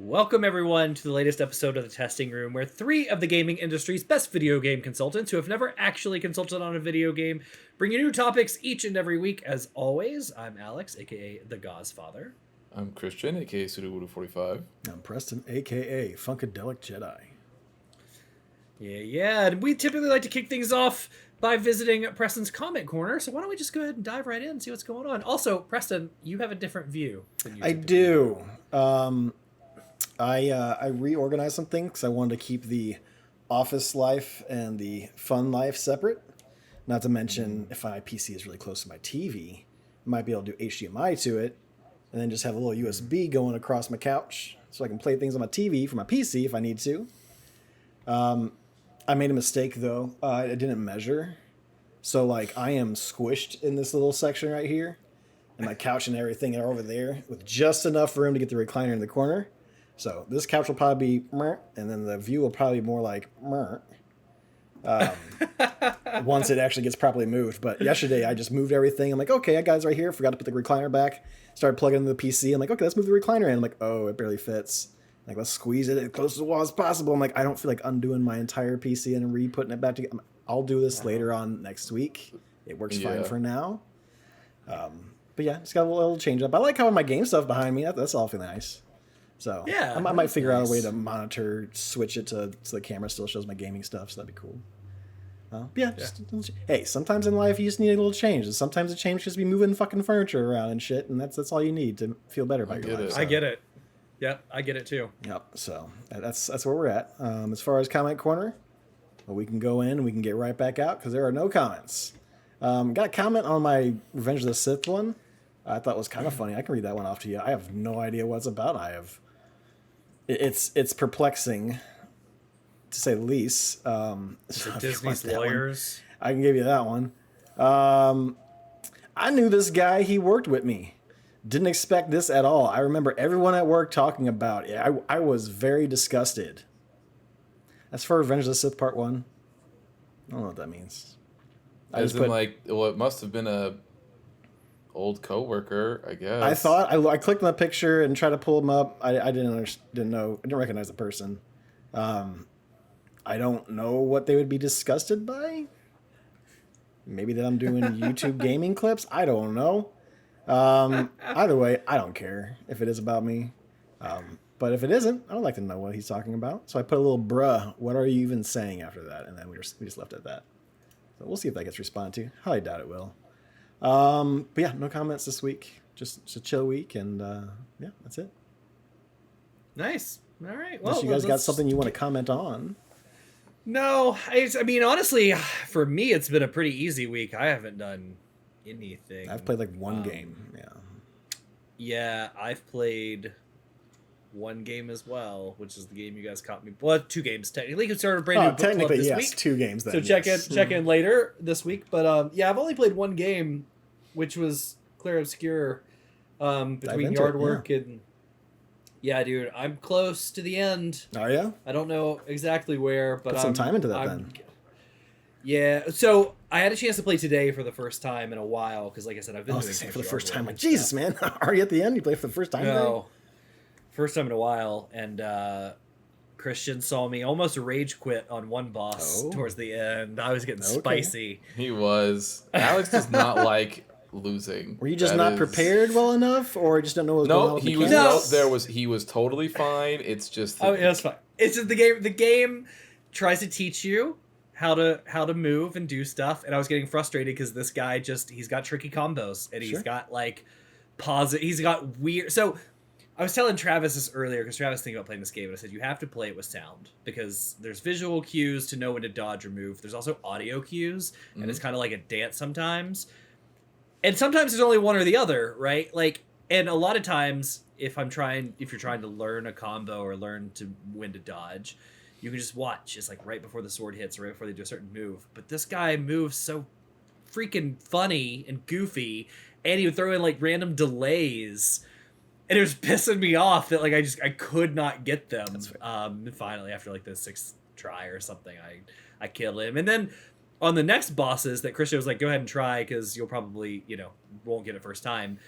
Welcome everyone to the latest episode of the Testing Room, where three of the gaming industry's best video game consultants who have never actually consulted on a video game bring you new topics each and every week. As always, I'm Alex, aka the Gozfather. I'm Christian, aka Sudowoodo45. I'm Preston, aka Funkadelic Jedi. Yeah, and we typically like to kick things off by visiting Preston's comment corner, so why don't we just go ahead and dive right in and see what's going on. Also, Preston, you have a different view than you I do. I reorganized some things because I wanted to keep the office life and the fun life separate. Not to mention, if my PC is really close to my TV, I might be able to do HDMI to it, and then just have a little USB going across my couch, so I can play things on my TV for my PC if I need to. I made a mistake though. I didn't measure, so like I am squished in this little section right here, and my couch and everything are over there with just enough room to get the recliner in the corner. So this couch will probably be meh, and then the view will probably be more like meh, once it actually gets properly moved. But yesterday I just moved everything. I'm like, okay, I got it right here. Forgot to put the recliner back. Started plugging into the PC. I'm like, okay, let's move the recliner in. I'm like, oh, it barely fits. Like, let's squeeze it as close to the wall as possible. I'm like, I don't feel like undoing my entire PC and re-putting it back together. I'll do this later on next week. It works fine for now. But yeah, it's got a little change up. I like having my game stuff behind me. That's awfully nice. So yeah, I might figure out a way to monitor, switch it so the camera still shows my gaming stuff. So that'd be cool. Hey, sometimes in life you just need a little change. And sometimes a change just be moving fucking furniture around and shit. And that's all you need to feel better about your life. So. I get it. Yep, I get it too. Yep. So that's where we're at. As far as comment corner, we can go in and we can get right back out because there are no comments. Got a comment on my Revenge of the Sith one. I thought was kind of funny. I can read that one off to you. I have no idea what it's about. It's perplexing, to say the least. Disney's lawyers. I can give you that one. I knew this guy. He worked with me. Didn't expect this at all. I remember everyone at work talking about it. I was very disgusted. As for Revenge of the Sith Part 1, I don't know what that means. It must have been a old coworker, I guess. I thought I clicked on the picture and tried to pull him up. I didn't know. I didn't recognize the person. I don't know what they would be disgusted by. Maybe that I'm doing YouTube gaming clips. I don't know. Either way, I don't care if it is about me. But if it isn't, I would like to know what he's talking about. So I put a little bruh, what are you even saying after that? And then we just left it at that. So we'll see if that gets responded to. Highly doubt it will. But yeah, no comments this week. Just a chill week, and yeah, that's it. Nice. All right. Well, unless you guys got something you want to comment on. No, I mean, honestly, for me, it's been a pretty easy week. I haven't done anything. I've played like one game. Yeah, I've played one game as well, which is the game you guys caught me. Well, two games technically. We started a brand new book club this week. Two games. Then, so check in later this week. But yeah, I've only played one game, which was Clear Obscure, between yard work and. Yeah, dude, I'm close to the end. Are you? I don't know exactly where, but put some time into that then. Yeah, so I had a chance to play today for the first time in a while because, like I said, I've been doing it for the first time. Like, Jesus, man, are you at the end? You play for the first time? No, first time in a while, and Christian saw me almost rage quit on one boss towards the end. I was getting spicy. He was. Alex does not like losing. Were you just not prepared well enough, or just don't know what was going on with he was. He was totally fine. It's just it's fine. It's just the game. The game tries to teach you how to move and do stuff, and I was getting frustrated because this guy he's got tricky combos, and he's got like he's got weird. So I was telling Travis this earlier because Travis was thinking about playing this game, and I said you have to play it with sound because there's visual cues to know when to dodge or move. There's also audio cues, and it's kind of like a dance sometimes. And sometimes there's only one or the other, right? Like, and a lot of times, if you're trying to learn a combo or learn when to dodge, you can just watch. It's like right before the sword hits or right before they do a certain move. But this guy moves so freaking funny and goofy, and he would throw in like random delays, and it was pissing me off that like I could not get them. Finally, after like the sixth try or something, I killed him, and then. On the next bosses that Christian was like, go ahead and try because you'll probably, won't get it first time.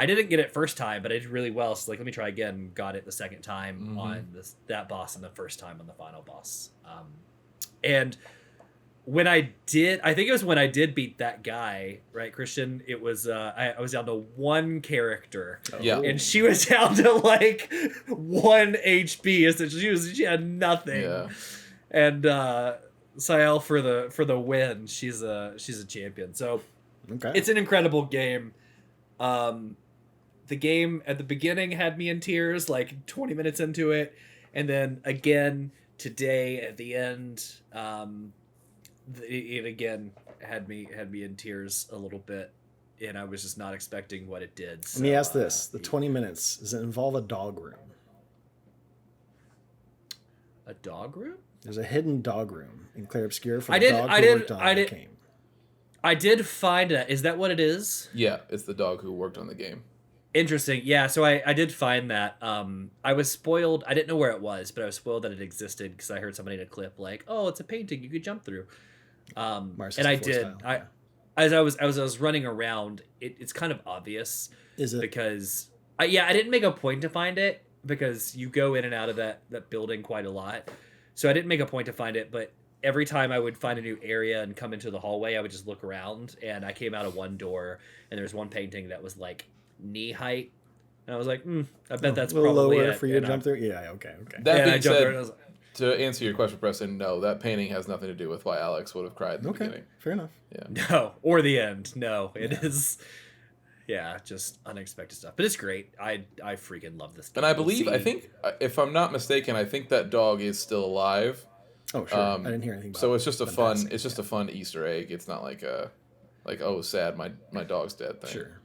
I didn't get it first time, but I did really well. So like, let me try again. Got it the second time on that boss and the first time on the final boss. And when I think it was when I did beat that guy, right, Christian? It was I was down to one character, and she was down to like 1 HP. Essentially, she had nothing, and Sael for the win. She's a champion. So it's an incredible game. The game at the beginning had me in tears, like 20 minutes into it, and then again today at the end. It again had me in tears a little bit, and I was just not expecting what it did. So, let me ask this: the 20 minutes, does it involve a dog room? A dog room? There's a hidden dog room in Clair Obscur for the dog who worked on the game. I did find that. Is that what it is? Yeah, it's the dog who worked on the game. Interesting. Yeah, so I did find that. I was spoiled. I didn't know where it was, but I was spoiled that it existed because I heard somebody in a clip like, "Oh, it's a painting you could jump through." And I did. As I was running around, it's kind of obvious. Is it? Because I didn't make a point to find it because you go in and out of that building quite a lot. So I didn't make a point to find it, but every time I would find a new area and come into the hallway, I would just look around, and I came out of one door, and there was one painting that was like knee height, and I was like, I bet that's probably lower it. for you to jump through. Yeah, okay. That being said, to answer your question, Preston, no, that painting has nothing to do with why Alex would have cried in the beginning. Fair enough. Yeah. No, or the end. No, it is. Yeah, just unexpected stuff. But it's great. I freaking love this game. And I believe, I think, if I'm not mistaken, I think that dog is still alive. Oh, sure. I didn't hear anything about it. So it's just a fun Easter egg. It's not like oh, sad, my dog's dead thing. Sure.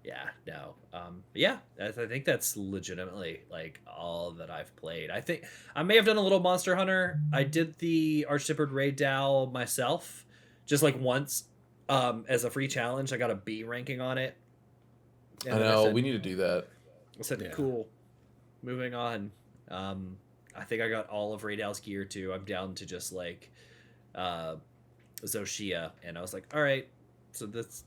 Yeah, no. I think that's legitimately like all that I've played. I think I may have done a little Monster Hunter. I did the Archshepherd Raid Dow myself, just like once, as a free challenge. I got a B ranking on it. And I know, we need to do that. I said, cool. Moving on. I think I got all of Raid Dow's gear too. I'm down to just like Zoshia, and I was like, all right, so that's.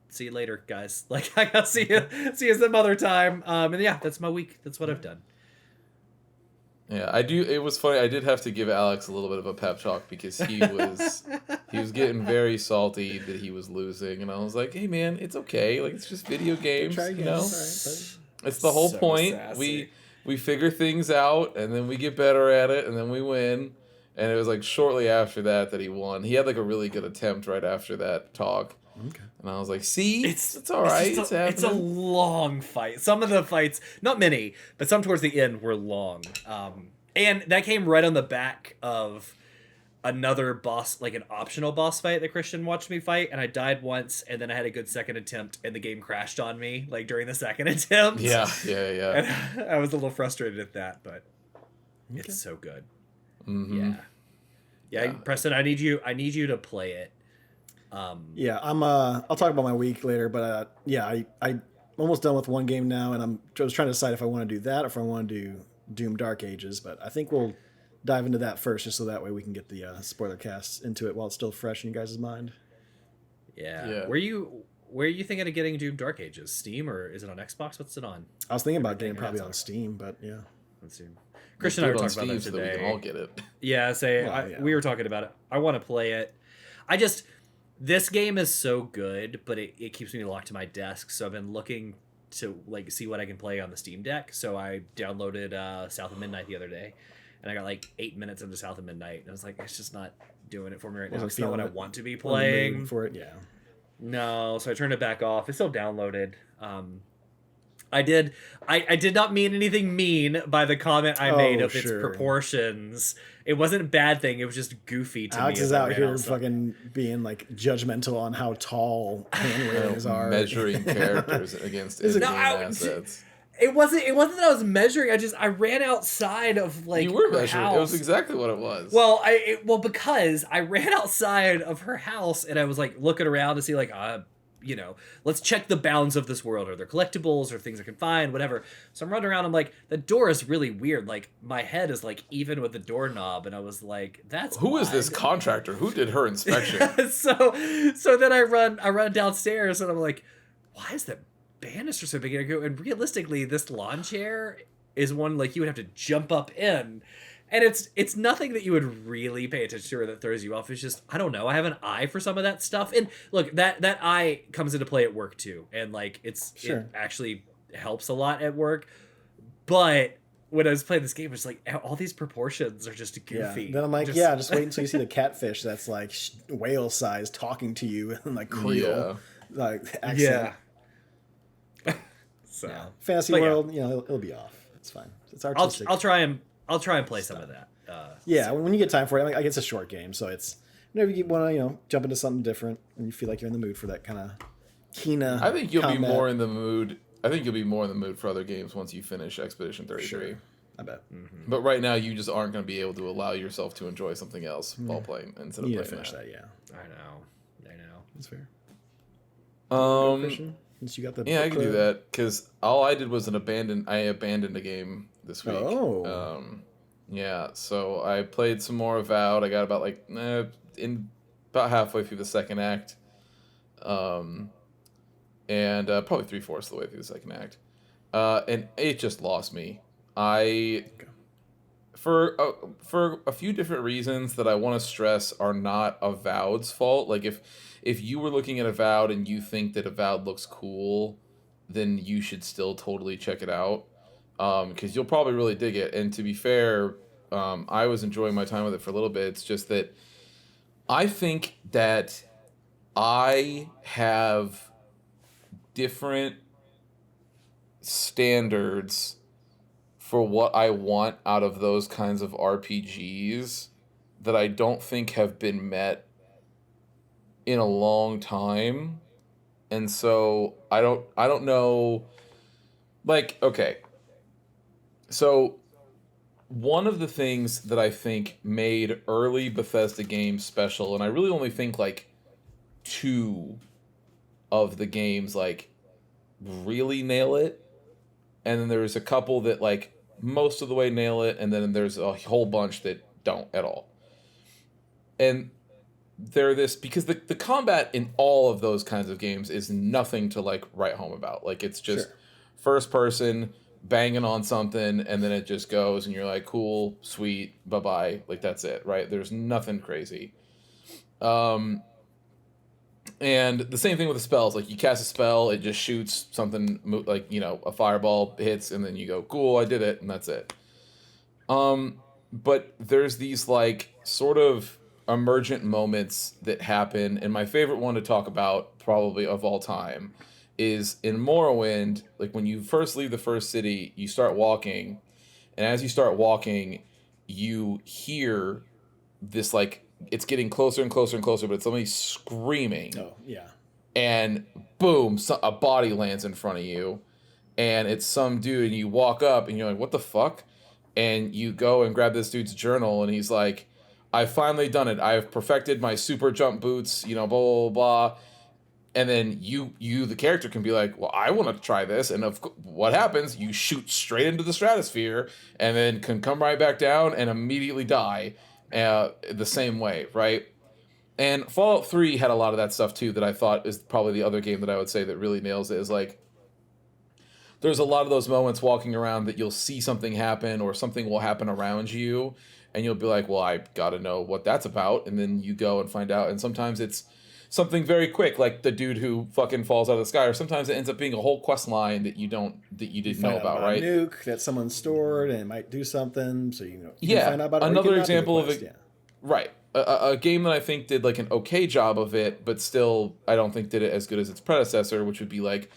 See you later, guys. Like, I gotta see you some other time. And yeah, that's my week. That's what I've done. Yeah, I do. It was funny. I did have to give Alex a little bit of a pep talk because he was getting very salty that he was losing, and I was like, "Hey, man, it's okay. Like, it's just video games. Try again. It's the whole point. Sassy. We figure things out, and then we get better at it, and then we win." And it was like shortly after that he won. He had like a really good attempt right after that talk. Okay. And I was like, see, it's all right. It's a long fight. Some of the fights, not many, but some towards the end were long. And that came right on the back of another boss, like an optional boss fight that Christian watched me fight. And I died once, and then I had a good second attempt, and the game crashed on me, like during the second attempt. Yeah. And I was a little frustrated at that, but it's so good. Mm-hmm. Yeah, Preston, I need you to play it. I'll talk about my week later, but I'm almost done with one game now, and I was trying to decide if I want to do that or if I want to do Doom Dark Ages, but I think we'll dive into that first, just so that way we can get the spoiler casts into it while it's still fresh in you guys' mind. Yeah. Where are you thinking of getting Doom Dark Ages? Steam, or is it on Xbox? What's it on? I was thinking about getting probably on Steam, but yeah. Let's see. Christian and I were talking about that today. So we can all get it. Yeah, we were talking about it. I want to play it. This game is so good, but it keeps me locked to my desk. So I've been looking to like see what I can play on the Steam Deck. So I downloaded South of Midnight the other day, and I got like 8 minutes into South of Midnight, and I was like, it's just not doing it for me right now. It's not what I want to be playing for it. Yeah. No, so I turned it back off. It's still downloaded. I did not mean anything mean by the comment I made of its proportions. It wasn't a bad thing. It was just goofy to me. Alex is out here fucking being like judgmental on how tall hand railings are. Measuring characters against in-game assets. It wasn't that I was measuring. I ran outside of like you were measuring. House. It was exactly what it was. Well, because I ran outside of her house and I was like looking around to see like let's check the bounds of this world. Are there collectibles or things I can find, whatever. So I'm running around. I'm like, the door is really weird. Like my head is like even with the doorknob. And I was like, who is this contractor? Who did her inspection? so then I run downstairs and I'm like, why is banisters are big enough, and realistically, this lawn chair is one like you would have to jump up in, and it's nothing that you would really pay attention to or that throws you off. It's just I don't know. I have an eye for some of that stuff, and look, that eye comes into play at work too, and like it actually helps a lot at work. But when I was playing this game, it's like all these proportions are just goofy. Yeah. Then I'm like, just wait until you see the catfish that's like whale size talking to you and like Creole like accent. Yeah. So Fantasy world, it'll be off. It's fine. It's artistic. I'll try and play some of that. When you get time for it, like it's a short game, so it's whenever you want to jump into something different and you feel like you're in the mood for that kind of Kina. I think you'll be more in the mood. I think you'll be more in the mood for other games once you finish Expedition 33. Sure. I bet. Mm-hmm. But right now, you just aren't going to be able to allow yourself to enjoy something else while playing instead of playing finish that. Yeah, I know. That's fair. Since you got the I can do that because all I did was I abandoned a game this week. Oh. So I played some more Avowed. I got about about halfway through the second act. And probably 3/4 of the way through the second act. And it just lost me. For a few different reasons that I want to stress are not Avowed's fault. Like if you were looking at Avowed and you think that Avowed looks cool, then you should still totally check it out. Because you'll probably really dig it. And to be fair, I was enjoying my time with it for a little bit. It's just that I think that I have different standards for what I want out of those kinds of RPGs that I don't think have been met in a long time. And so I don't know, like, okay. So one of the things that I think made early Bethesda games special, and I really only think like 2 of the games like really nail it, and then there's a couple that like most of the way nail it, and then there's a whole bunch that don't at all. And they're because the combat in all of those kinds of games is nothing to like write home about. Like it's just first person banging on something and then it just goes and you're like, cool, sweet, bye-bye. Like that's it, right? There's nothing crazy. And the same thing with the spells. Like, you cast a spell, it just shoots something, like, a fireball hits, and then you go, cool, I did it, and that's it. But there's these, like, sort of emergent moments that happen, and my favorite one to talk about, probably of all time, is in Morrowind. Like, when you first leave the first city, you start walking, and as you start walking, you hear this, like, it's getting closer and closer and closer, but it's somebody screaming. Oh, yeah. And boom, a body lands in front of you. And it's some dude, and you walk up, and you're like, what the fuck? And you go and grab this dude's journal, and he's like, I've finally done it. I've perfected my super jump boots, blah, blah, blah. And then you, the character, can be like, well, I want to try this. And what happens? You shoot straight into the stratosphere, and then can come right back down and immediately die. The same way, right? And Fallout 3 had a lot of that stuff too that I thought is probably the other game that I would say that really nails it. Is like, there's a lot of those moments walking around that you'll see something happen or something will happen around you and you'll be like, well, I gotta know what that's about, and then you go and find out, and sometimes it's something very quick, like the dude who fucking falls out of the sky, or sometimes it ends up being a whole quest line that you didn't know about, right? A nuke that someone stored and it might do something, so you find out about it. Another example of it, right? A game that I think did like an okay job of it, but still I don't think did it as good as its predecessor, which would be like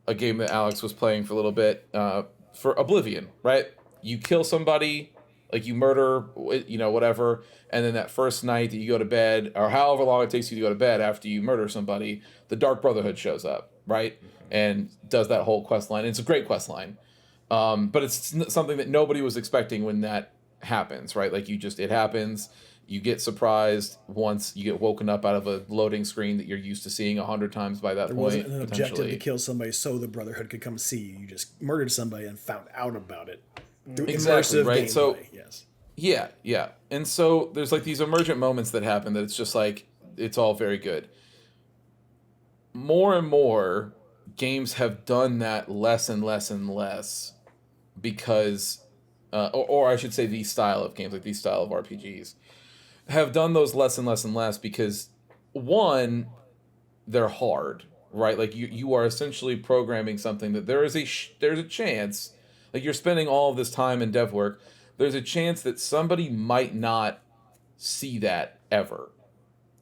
a game that Alex was playing for a little bit, for Oblivion, right? You kill somebody, like you murder, whatever, and then that first night that you go to bed, or however long it takes you to go to bed after you murder somebody, the Dark Brotherhood shows up, right? And does that whole quest line. It's a great quest line. But it's something that nobody was expecting when that happens, right? Like it happens, you get surprised once you get woken up out of a loading screen that you're used to seeing 100 times by that point. There wasn't an objective to kill somebody so the Brotherhood could come see you. You just murdered somebody and found out about it. Exactly, right? Gameplay. So yes. Yeah. And so there's like these emergent moments that happen that it's just like, it's all very good. More and more, games have done that less and less and less because, or I should say these style of games, like these style of RPGs, have done those less and less and less because, one, they're hard, right? Like you are essentially programming something that there's a chance, like you're spending all of this time in dev work, there's a chance that somebody might not see that ever,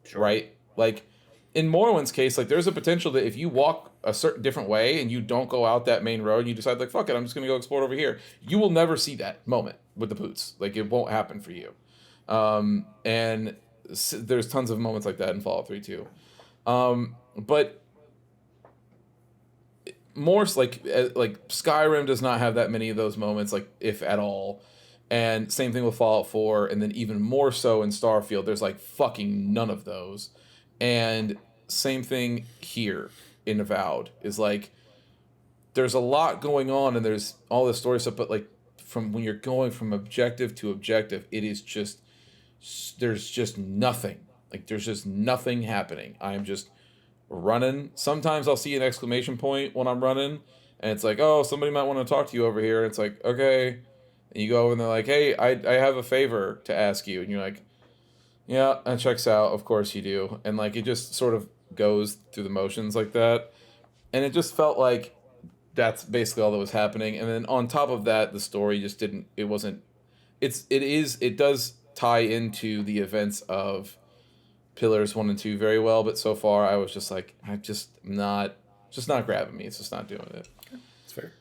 Sure. right? Like in Morrowind's case, like there's a potential that if you walk a certain different way and you don't go out that main road and you decide like, fuck it, I'm just gonna go explore over here, you will never see that moment with the boots. Like it won't happen for you. And there's tons of moments like that in Fallout 3 too. But more like Skyrim does not have that many of those moments, like if at all. And same thing with Fallout 4, and then even more so in Starfield, there's like fucking none of those. And same thing here in Avowed is like there's a lot going on and there's all this story stuff, but like from when you're going from objective to objective, it is just there's just nothing. Like there's just nothing happening. I am just running. Sometimes I'll see an exclamation point when I'm running, and it's like, oh, somebody might want to talk to you over here. And it's like, okay. And you go over and they're like, hey, I have a favor to ask you. And you're like, yeah, and checks out. Of course you do. And like, it just sort of goes through the motions like that. And it just felt like that's basically all that was happening. And then on top of that, the story just didn't, it does tie into the events of Pillars 1 and 2 very well. But so far I was just like, it's not grabbing me. It's just not doing it. That's fair.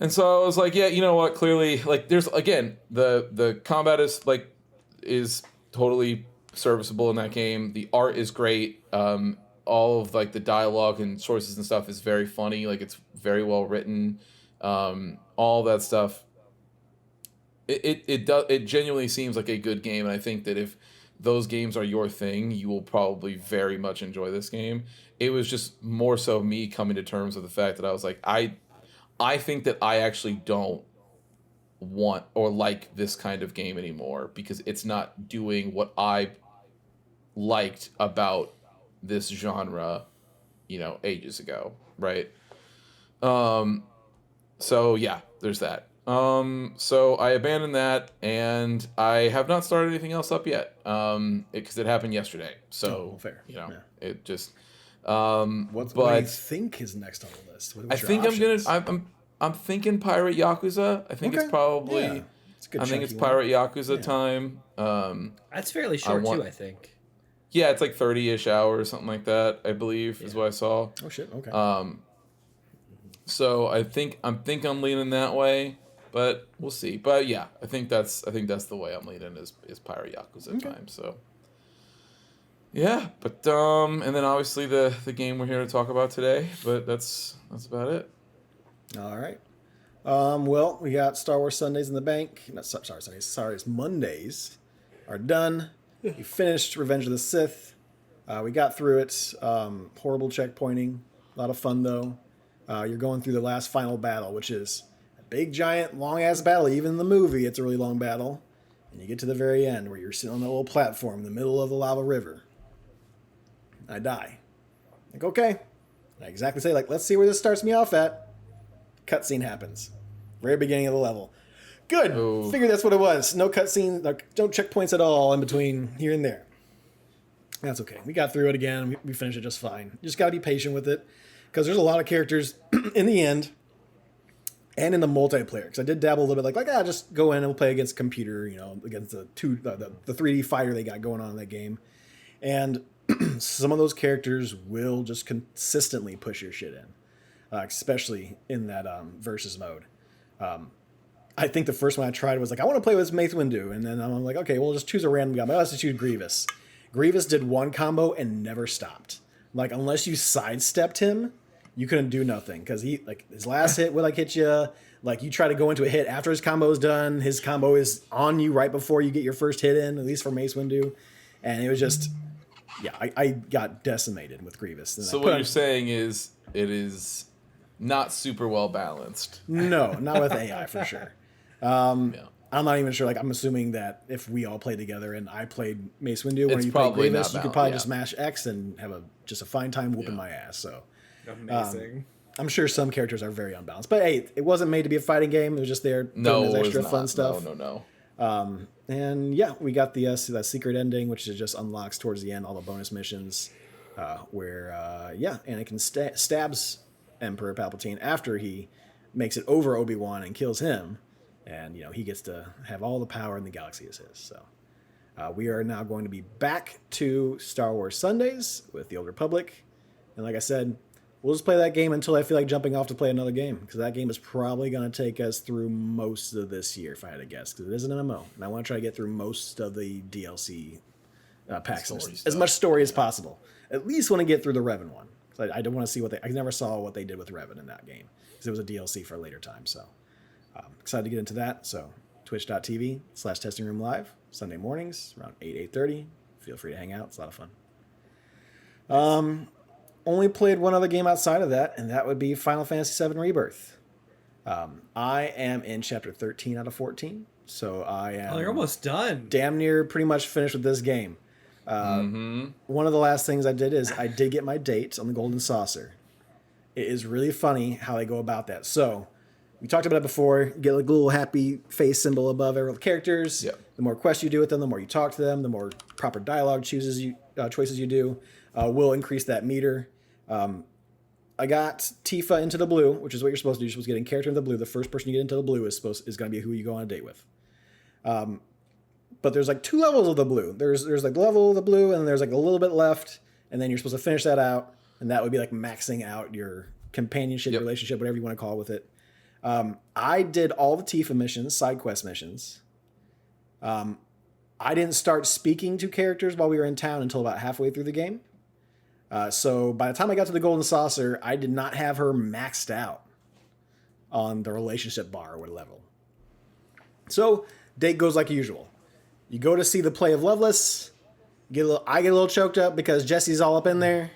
And so I was like, yeah, you know what? Clearly, like, there's again the combat is totally serviceable in that game. The art is great. All of like the dialogue and choices and stuff is very funny. Like it's very well written. All that stuff. It genuinely seems like a good game, and I think that if those games are your thing, you will probably very much enjoy this game. It was just more so me coming to terms with the fact that I was like, I think that I actually don't want or like this kind of game anymore because it's not doing what I liked about this genre, ages ago, right? So yeah, there's that. So I abandoned that, and I have not started anything else up yet, because it happened yesterday. So fair. It just. What do you think is next on the list? I think I'm thinking Pirate Yakuza. I think it's probably. Yeah. It's a good I think it's Pirate Yakuza time. That's fairly short too, I think. Yeah, it's like 30-ish hours, something like that. I believe is what I saw. Oh shit! Okay. So I'm leaning that way, but we'll see. But yeah, I think that's the way I'm leaning is Pirate Yakuza time. So. Yeah, but and then obviously the game we're here to talk about today, but that's about it. All right. Well, we got Star Wars Sundays in the bank. Not Star Wars Sundays. Star Wars Mondays are done. We finished Revenge of the Sith. We got through it. Horrible checkpointing. A lot of fun though. You're going through the last final battle, which is a big, giant, long ass battle. Even in the movie, it's a really long battle. And you get to the very end where you're sitting on the little platform in the middle of the lava river. I die. Like, okay. I exactly say, like, let's see where this starts me off at. Cutscene happens. Very beginning of the level. Good. Oh. Figured that's what it was. No cutscene, no checkpoints at all in between here and there. That's okay. We got through it again. We finished it just fine. You just got to be patient with it. Because there's a lot of characters in the end and in the multiplayer. Because I did dabble a little bit like, just go in and we'll play against a computer, against the 3D fighter they got going on in that game. And some of those characters will just consistently push your shit in, especially in that versus mode. I think the first one I tried was like, I want to play with Mace Windu. And then I'm like, okay, we'll just choose a random guy. Let's just choose Grievous. Grievous did one combo and never stopped. Like, unless you sidestepped him, you couldn't do nothing. Because his last hit would hit you. Like, you try to go into a hit after his combo is done. His combo is on you right before you get your first hit in, at least for Mace Windu. And it was just... Yeah, I got decimated with Grievous. So what you're saying is it is not super well balanced. No, not with AI for sure. I'm not even sure. Like, I'm assuming that if we all played together and I played Mace Windu when you played Grievous, you could probably just mash X and have just a fine time whooping my ass. So amazing. I'm sure some characters are very unbalanced, but hey, it wasn't made to be a fighting game. It was just there. No, as it extra was fun not. stuff. No. And yeah, we got the that secret ending, which is just unlocks towards the end all the bonus missions, where Anakin stabs Emperor Palpatine after he makes it over Obi-Wan and kills him, and he gets to have all the power in the galaxy as his. So we are now going to be back to Star Wars Sundays with the Old Republic, and like I said, we'll just play that game until I feel like jumping off to play another game, because that game is probably going to take us through most of this year, if I had to guess, because it is an MMO, and I want to try to get through most of the DLC packs, as much story as possible. At least want to get through the Revan one. I don't want to see I never saw what they did with Revan in that game, because it was a DLC for a later time. So excited to get into that. So twitch.tv/testingroomlive, Sunday mornings around 8:30. Feel free to hang out. It's a lot of fun. Only played one other game outside of that, and that would be Final Fantasy VII Rebirth. I am in chapter 13 out of 14, so I am... Oh, you're almost done. Damn near pretty much finished with this game. One of the last things I did is I did get my date on the Golden Saucer. It is really funny how they go about that. So, we talked about it before. You get like a little happy face symbol above every characters. Yep. The more quests you do with them, the more you talk to them, the more proper dialogue choices you do will increase that meter. I got Tifa into the blue, which is what you're supposed to do. You're supposed to get in character in the blue. The first person you get into the blue is going to be who you go on a date with. But there's like 2 levels of the blue. There's like the level of the blue, and then there's like a little bit left, and then you're supposed to finish that out, and that would be like maxing out your companionship, relationship, whatever you want to call it with it. I did all the Tifa missions, side quest missions. I didn't start speaking to characters while we were in town until about halfway through the game. So by the time I got to the Golden Saucer, I did not have her maxed out on the relationship bar or what level. So date goes like usual. You go to see the play of Loveless. I get a little choked up because Jesse's all up in there,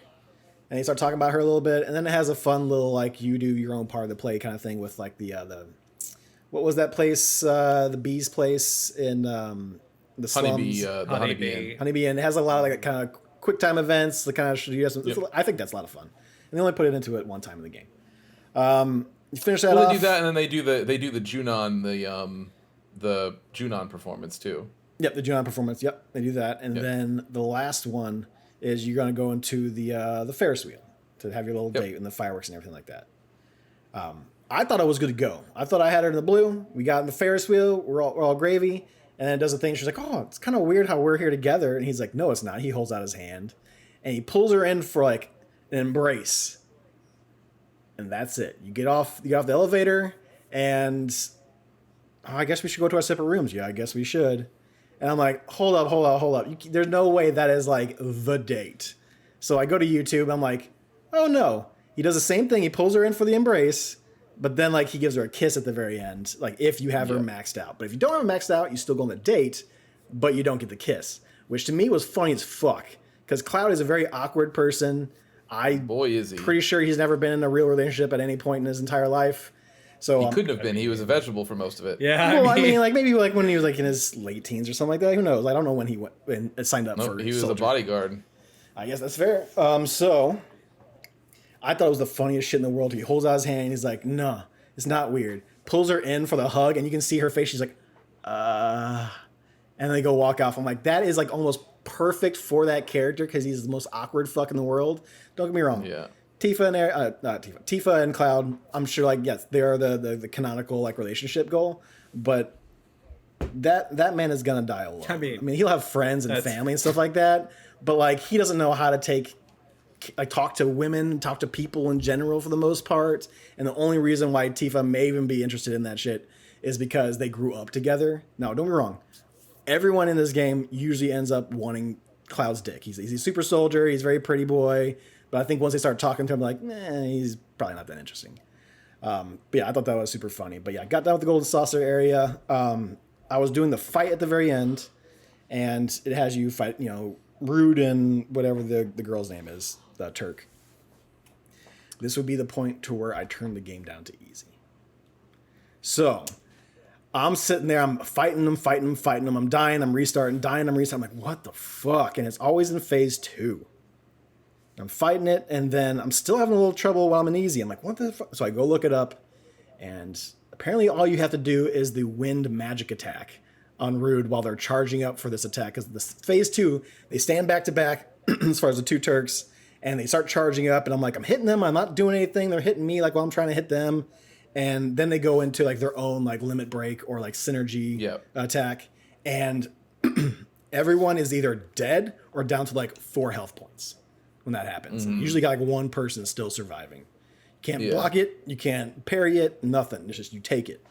and they start talking about her a little bit, and then it has a fun little like you do your own part of the play kind of thing with like the what was that place, the bees place in the slums? The Honeybee. Honeybee Inn. It has a lot of like kind of quick time events. The kind of I think that's a lot of fun, and they only put it into it one time in the game. You finish that off. They do that, and then they do the Junon the Junon performance too. Yep, the Junon performance. Yep, they do that, and then the last one is you're going to go into the Ferris wheel to have your little date and the fireworks and everything like that. I thought I was good to go. I thought I had her in the blue. We got in the Ferris wheel. We're all gravy, and then it does the thing. She's like, "Oh, it's kind of weird how we're here together," and he's like, "No, it's not." He holds out his hand, and he pulls her in for like an embrace, and that's it. You get off the elevator, and I guess we should go to our separate rooms. Yeah, I guess we should. And I'm like, hold up. There's no way that is like the date. So I go to YouTube. I'm like, oh no. He does the same thing. He pulls her in for the embrace, but then like he gives her a kiss at the very end. Like if you have her maxed out. But if you don't have her maxed out, you still go on the date, but you don't get the kiss. Which to me was funny as fuck. Because Cloud is a very awkward person. Boy, is he. Pretty sure he's never been in a real relationship at any point in his entire life. So he couldn't have been. He was a vegetable for most of it. Yeah. Well, I mean, like maybe like when he was like in his late teens or something like that. Who knows? I don't know when he went and signed up for. He was a bodyguard. I guess that's fair. So I thought it was the funniest shit in the world. He holds out his hand. And he's like, "No, it's not weird." Pulls her in for the hug, and you can see her face. She's like, and then they go walk off. I'm like, that is like almost perfect for that character because he's the most awkward fuck in the world. Don't get me wrong. Yeah. Tifa and Cloud, I'm sure, like, yes, they are the canonical like relationship goal, but that man is gonna die alone. I mean, he'll have friends and family and stuff like that, but like he doesn't know how to talk to women, talk to people in general for the most part. And the only reason why Tifa may even be interested in that shit is because they grew up together. Now, don't be wrong. Everyone in this game usually ends up wanting Cloud's dick. He's a super soldier. He's a very pretty boy. But I think once they start talking to him, like, he's probably not that interesting. But yeah, I thought that was super funny. But yeah, I got down with the Golden Saucer area. I was doing the fight at the very end, and it has you fight, Rude and whatever the girl's name is, the Turk. This would be the point to where I turn the game down to easy. So I'm sitting there, I'm fighting them. I'm dying, I'm restarting, I'm like, what the fuck? And it's always in phase 2. I'm fighting it, and then I'm still having a little trouble while I'm in easy. I'm like, what the fuck? So I go look it up, and apparently all you have to do is the wind magic attack on Rude while they're charging up for this attack. Because this phase 2, they stand back to back as far as the two Turks, and they start charging up, and I'm like, I'm hitting them. I'm not doing anything. They're hitting me like while I'm trying to hit them. And then they go into like their own like limit break or like synergy attack, and everyone is either dead or down to like 4 health points when that happens. Mm-hmm. Usually got like one person still surviving. You can't block it, you can't parry it, nothing. It's just you take it.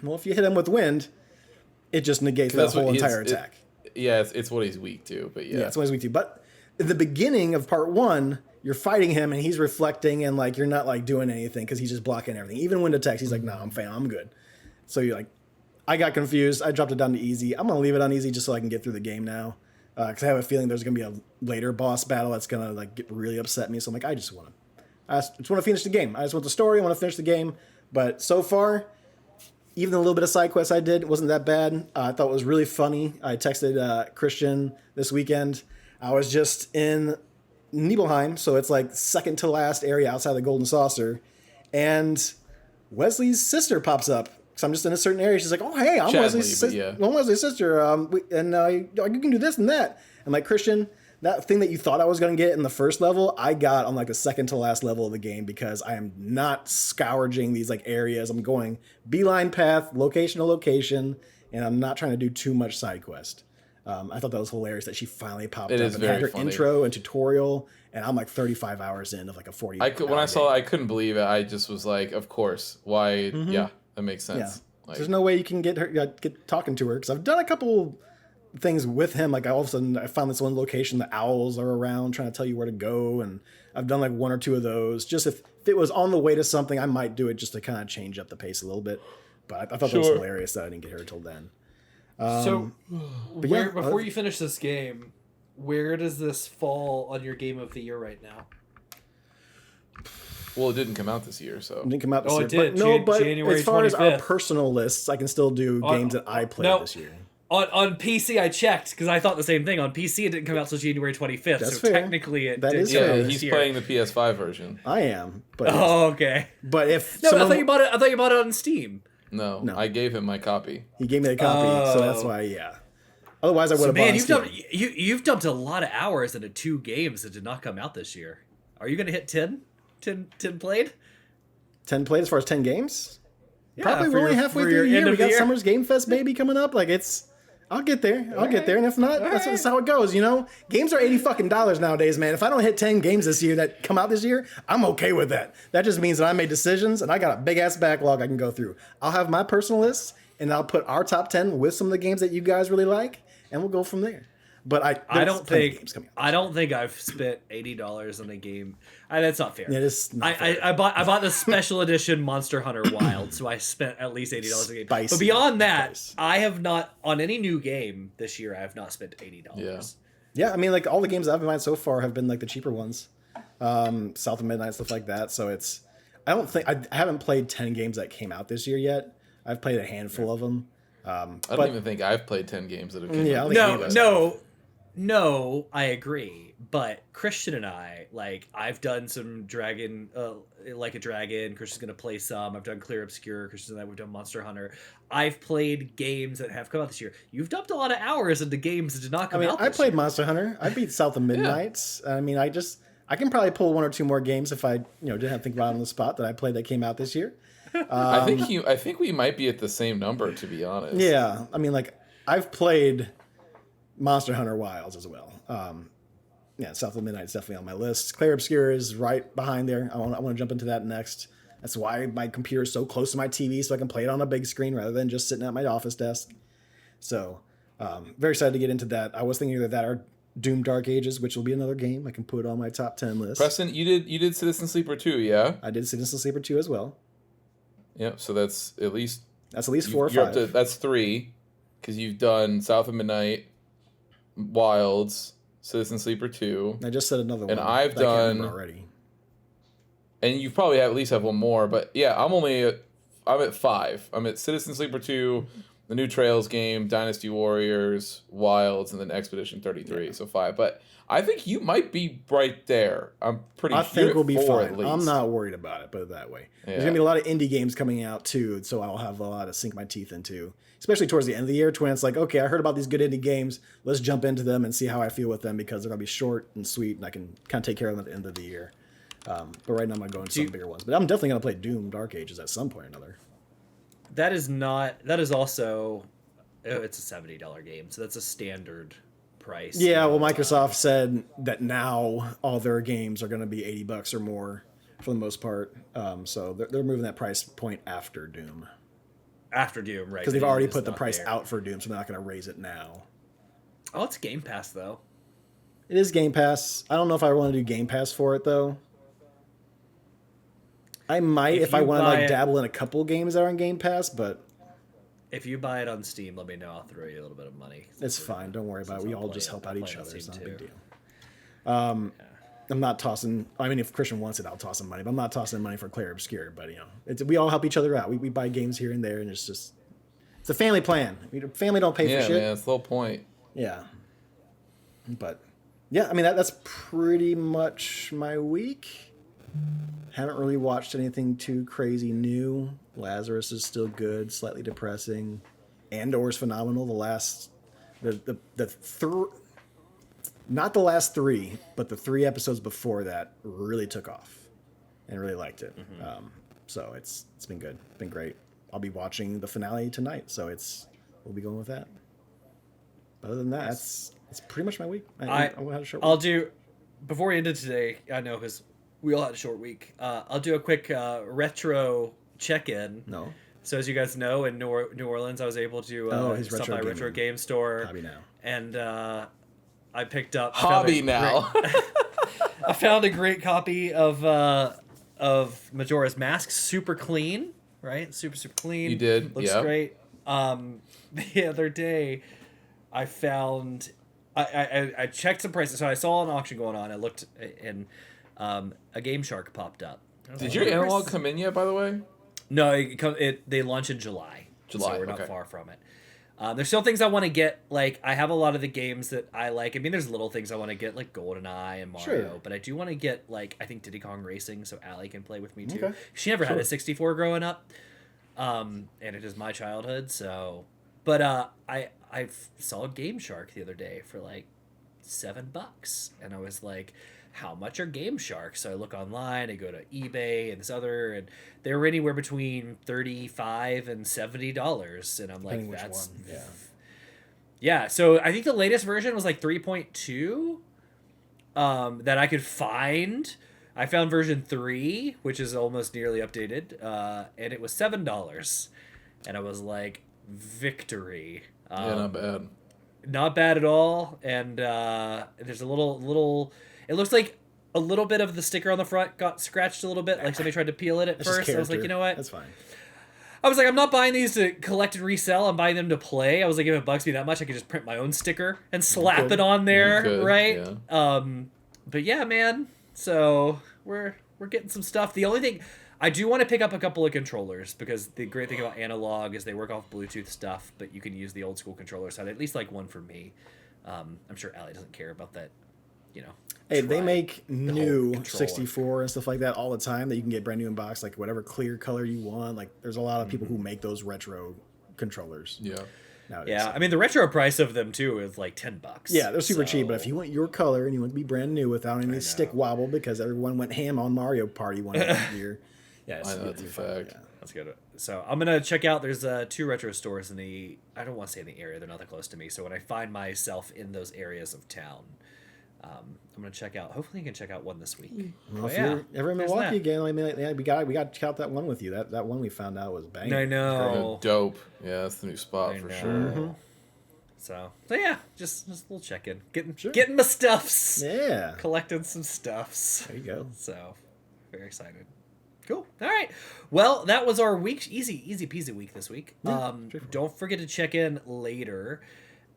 Well, if you hit him with wind, it just negates that whole entire attack. It's what he's weak to, but it's what he's weak to. But at the beginning of part 1, you're fighting him and he's reflecting and like you're not like doing anything because he's just blocking everything. Even wind attacks, he's like, "No, I'm good." So you're like, I got confused. I dropped it down to easy. I'm gonna leave it on easy just so I can get through the game now, because I have a feeling there's gonna be a later boss battle that's gonna like get really upset me. So I'm like, I just want to finish the game. I just want the story. I want to finish the game. But so far, even the little bit of side quests I did wasn't that bad. I thought it was really funny. I texted Christian this weekend. I was just in Nibelheim, so it's like second to last area outside the Golden Saucer, and Wesley's sister pops up. So I'm just in a certain area. She's like, "Oh, hey, I'm Wesley's sister. I'm Wesley's sister. You can do this and that." I'm like, Christian, that thing that you thought I was going to get in the first level, I got on like the second to last level of the game because I am not scourging these like areas. I'm going beeline path, location to location, and I'm not trying to do too much side quest. I thought that was hilarious that she finally popped up and had her intro and tutorial, and I'm like 35 hours in of like a 40. When I saw it, I couldn't believe it. I just was like, of course. Why? Mm-hmm. Yeah, that makes sense. Yeah. Like, there's no way you can get her get talking to her because I've done a couple things with him. Like all of a sudden I found this one location, the owls are around trying to tell you where to go, and I've done like 1 or 2 of those. Just if it was on the way to something, I might do it just to kind of change up the pace a little bit. But I thought that was hilarious that I didn't get her till then. Before you finish this game, where does this fall on your game of the year right now? Well, it didn't come out this year, so it didn't come out this year. It did. But January as far 25th. as our personal lists, I can still do games that I played this year. On PC, I checked because I thought the same thing. On PC, it didn't come out till January 25th. That's so fair. Technically, it that did. Is fair. He's playing the PS5 version. I am. But okay. But if I thought you bought it. I thought you bought it on Steam. No, I gave him my copy. He gave me the copy, so that's why. Yeah. Otherwise, I would have bought it. You've dumped a lot of hours into 2 games that did not come out this year. Are you going to hit 10? 10 played? 10 played as far as 10 games? Yeah, probably we're only halfway through the year. We got Summer's Game Fest, baby, coming up. Like, I'll get there. I'll get there. And if not, that's how it goes, you know? Games are $80 nowadays, man. If I don't hit 10 games this year that come out this year, I'm okay with that. That just means that I made decisions and I got a big-ass backlog I can go through. I'll have my personal list, and I'll put our top 10 with some of the games that you guys really like, and we'll go from there. But I don't think I've spent $80 on a game. That's not fair. It is not fair. I bought the special edition Monster Hunter Wild, so I spent at least $80 a game. Spicy. But beyond that, I have not on any new game this year. I have not spent $80. Yeah. I mean, like all the games I've been so far have been like the cheaper ones, South of Midnight, stuff like that. So I haven't played 10 games that came out this year yet. I've played a handful of them. I don't even think I've played 10 games that have come out. No, I agree. But Christian and I, I've done some Dragon, Like a Dragon. Christian's going to play some. I've done Clear Obscure. Christian and I, we've done Monster Hunter. I've played games that have come out this year. You've dumped a lot of hours into games that did not come out this year. I played Monster Hunter. I beat South of Midnight. I mean, I can probably pull 1 or 2 more games if I didn't have to think about it on the spot that I played that came out this year. I think we might be at the same number, to be honest. Yeah, I mean, I've played Monster Hunter Wilds as well. South of Midnight is definitely on my list. Clear Obscure is right behind there. I want to jump into that next. That's why my computer is so close to my TV, so I can play it on a big screen rather than just sitting at my office desk. So, very excited to get into that. I was thinking either that or Doom Dark Ages, which will be another game I can put on my top 10 list. Preston, you did Citizen Sleeper 2, yeah? I did Citizen Sleeper 2 as well. Yeah, so that's at least 4 or 5. That's 3, because you've done South of Midnight, Wilds, Citizen Sleeper 2. I just said another one. And I've done already. And you probably at least have one more, but yeah, I'm at 5. I'm at Citizen Sleeper 2, the new Trails game, Dynasty Warriors, Wilds, and then Expedition 33. Yeah. So 5. But I think you might be right there. I'm pretty sure. I think we'll be fine. At least. I'm not worried about it, put it that way. Yeah. There's going to be a lot of indie games coming out, too, so I'll have a lot to sink my teeth into, especially towards the end of the year, when it's like, okay, I heard about these good indie games. Let's jump into them and see how I feel with them, because they're going to be short and sweet, and I can kind of take care of them at the end of the year. But right now I'm going to go into some bigger ones. But I'm definitely going to play Doom Dark Ages at some point or another. That is also, it's a $70 game, so that's a standard price. Yeah, well, Microsoft said that now all their games are going to be $80 or more for the most part. So they're moving that price point after Doom. After Doom, right? Because they've already put the price out for Doom, so they're not going to raise it now. Oh, it's Game Pass, though. It is Game Pass. I don't know if I want to do Game Pass for it, though. I might if I want to like dabble in a couple games that are on Game Pass, but if you buy it on Steam, let me know. I'll throw you a little bit of money. It's fine. Don't worry about it. We all just help out each other. It's not a big deal. I'm not tossing. I mean, if Christian wants it, I'll toss him money. But I'm not tossing money for Claire Obscure. But we all help each other out. We buy games here and there, and it's a family plan. Family don't pay for shit. Yeah, man, that's the whole point. Yeah. But yeah, I mean that's pretty much my week. Haven't really watched anything too crazy new. Lazarus is still good, slightly depressing. Andor's phenomenal. Not the last 3, but the 3 episodes before that really took off, and really liked it. Mm-hmm. So it's been good, been great. I'll be watching the finale tonight, so we'll be going with that. Other than that, it's pretty much my week. I'll do before we end it today. I know because we all had a short week. I'll do a quick retro check-in. No. So as you guys know, in New Orleans, I was able to stop by Retro Game Store. Hobby Now. And I picked up... Hobby Now. I found a great copy of Majora's Mask. Super clean, right? Super clean. You did, Looks great. The other day, I found... I checked some prices. So I saw an auction going on. I looked and... a Game Shark popped up. Did your analog come in yet, by the way? No, they launch in July. So we're not far from it. There's still things I want to get. Like, I have a lot of the games that I like. I mean, there's little things I want to get, like GoldenEye and Mario. Sure. But I do want to get, like, I think Diddy Kong Racing, so Allie can play with me, too. Okay. She never had a 64 growing up. And it is my childhood, so... But I saw Game Shark the other day for, like, $7. And I was like... how much are Game Sharks? So I look online, I go to eBay and this other, and they were anywhere between $35 and $70. And I'm like, that's... Yeah, so I think the latest version was like 3.2 that I could find. I found version 3, which is almost nearly updated, and it was $7. And I was like, victory. Yeah, not bad. Not bad at all. And there's a little... It looks like a little bit of the sticker on the front got scratched a little bit. Like somebody tried to peel it at first. I was like, you know what? That's fine. I was like, I'm not buying these to collect and resell. I'm buying them to play. I was like, if it bugs me that much, I could just print my own sticker and slap it on there, right? Yeah. But yeah, man. So we're getting some stuff. The only thing I do want to pick up a couple of controllers, because the great thing about analog is they work off Bluetooth stuff, but you can use the old school controller. So I'd at least like one for me. I'm sure Allie doesn't care about that. Hey, they make new 64 and stuff like that all the time that you can get brand new in box, like whatever clear color you want. Like, there's a lot of people who make those retro controllers. Yeah. Nowadays. Yeah, I mean, the retro price of them, too, is like $10. Yeah, they're super cheap, but if you want your color and you want to be brand new without any stick wobble, because everyone went ham on Mario Party one year. Yeah, that's a fact. Yeah. That's good. So I'm going to check out, there's 2 retro stores in I don't want to say in the area, they're not that close to me. So when I find myself in those areas of town, I'm gonna check out. Hopefully, you can check out one this week. Well, if you're ever in Milwaukee again, I mean, we got to check out that one with you. That one we found out was banging. I know, dope. Yeah, that's the new spot for sure. Mm-hmm. So yeah, just a little check in, getting my stuffs. Yeah, collecting some stuffs. There you go. So very excited. Cool. All right. Well, that was our week. Easy peasy week this week. Yeah, don't forget to check in later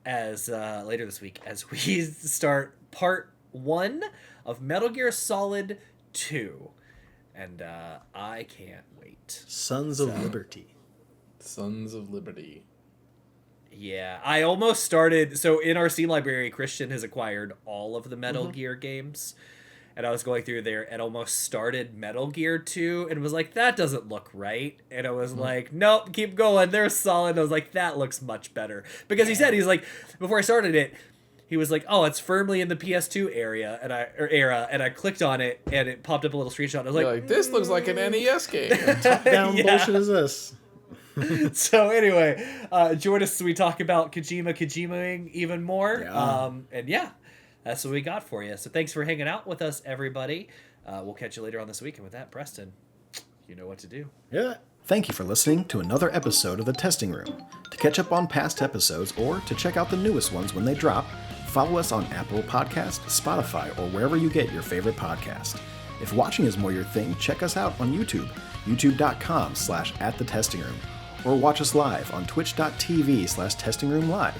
this week as we start part 1 of Metal Gear Solid 2, and I can't wait. Sons of Liberty. Sons of Liberty. Yeah, I almost started. So in our Steam library, Christian has acquired all of the Metal Gear games. And I was going through there and almost started Metal Gear 2 and was like, that doesn't look right. And I was like, nope, keep going. They're solid. And I was like, that looks much better. Because he said, he's like, before I started it, he was like, oh, it's firmly in the PS2 era. And I clicked on it and it popped up a little screenshot. And I was like, this looks like an NES game. Down bullshit is this? So anyway, join us as we talk about Kojima-ing even more. Yeah. And yeah, that's what we got for you. So thanks for hanging out with us, everybody. We'll catch you later on this week. And with that, Preston, you know what to do. Yeah. Thank you for listening to another episode of The Testing Room. To catch up on past episodes or to check out the newest ones when they drop, follow us on Apple Podcasts, Spotify, or wherever you get your favorite podcast. If watching is more your thing, check us out on YouTube, youtube.com/@thetestingroom, or watch us live on twitch.tv/testingroomlive.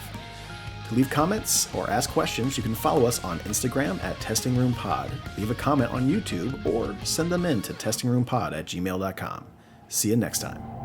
To leave comments or ask questions, you can follow us on Instagram @testingroompod, leave a comment on YouTube, or send them in to testingroompod@gmail.com. See you next time.